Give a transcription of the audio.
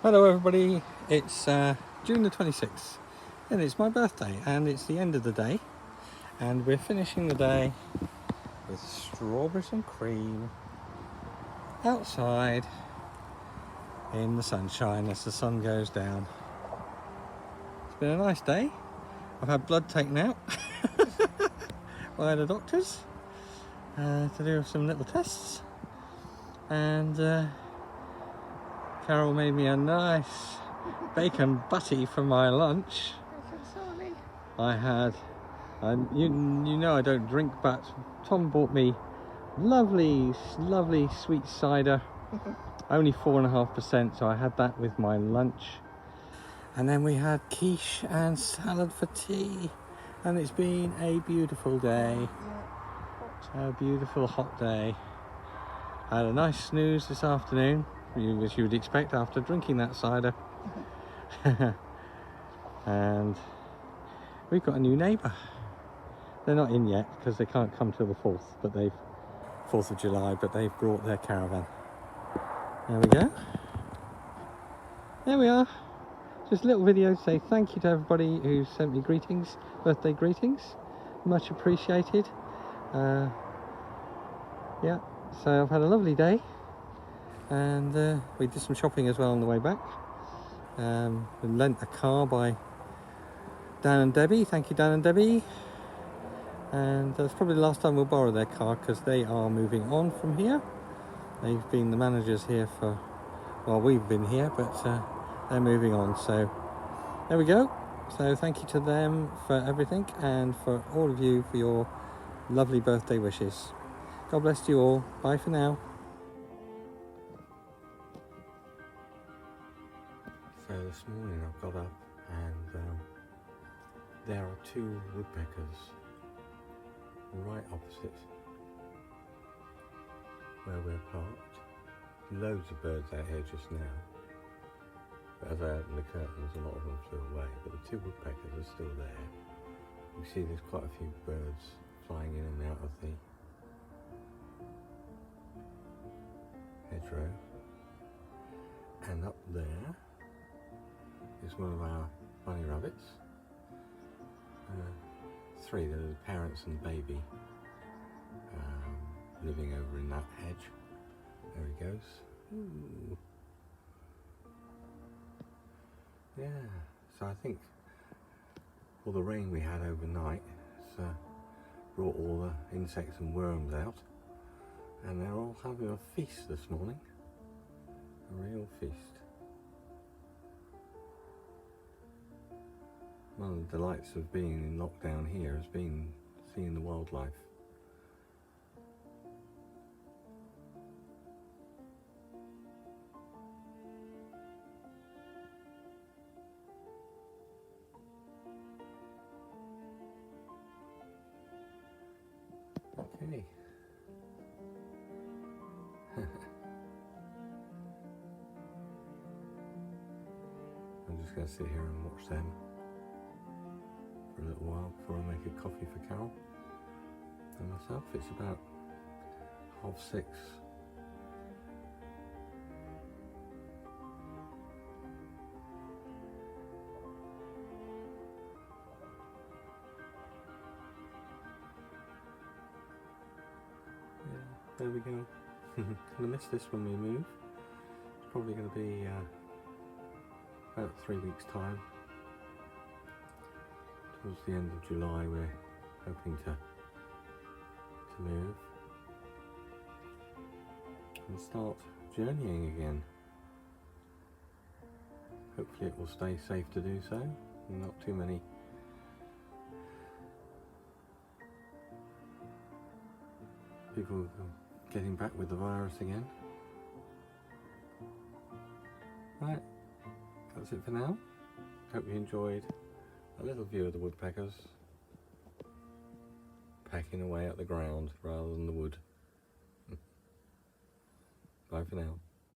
Hello everybody, it's June the 26th and it's my birthday and it's the end of the day and we're finishing the day with strawberries and cream outside in the sunshine as the sun goes down. It's been a nice day. I've had blood taken out by the doctors to do some little tests, and Carol made me a nice bacon butty for my lunch. I had, you know I don't drink, but Tom bought me lovely sweet cider, only 4.5%, so I had that with my lunch. And then we had quiche and salad for tea, and it's been a beautiful day, a beautiful hot day. I had a nice snooze this afternoon, as you would expect after drinking that cider. And we've got a new neighbour. They're not in yet because they can't come till the 4th, but 4th of July, but they've brought their caravan. There we go. There we are. Just a little video to say thank you to everybody who sent me greetings, birthday greetings. Much appreciated. Yeah, so I've had a lovely day. And we did some shopping as well on the way back. We lent a car by Dan and Debbie. Thank you, Dan and Debbie. And that's probably the last time we'll borrow their car because they are moving on from here. They've been the managers here for, well, we've been here, but they're moving on. So there we go. So thank you to them for everything and for all of you for your lovely birthday wishes. God bless you all. Bye for now. So this morning I've got up and there are two woodpeckers right opposite where we're parked. Loads of birds out here just now, but as I opened the curtains a lot of them flew away, but the two woodpeckers are still there. You see there's quite a few birds flying in and out of the hedgerow, and up there is one of our bunny rabbits. Three, there's the parents and baby living over in that hedge. There he goes. Ooh. Yeah, so I think all the rain we had overnight has brought all the insects and worms out, and they're all having a feast this morning. A real feast. One of the delights of being in lockdown here has been seeing the wildlife. Okay. I'm just going to sit here and watch them for a little while before I make a coffee for Carol and myself. It's about 6:30. Yeah, there we go. Gonna miss this when we move. It's probably going to be about 3 weeks' time. Towards the end of July we're hoping to move and start journeying again. Hopefully it will stay safe to do so, and not too many people getting back with the virus again. Right, that's it for now. Hope you enjoyed a little view of the woodpeckers pecking away at the ground rather than the wood. Bye for now.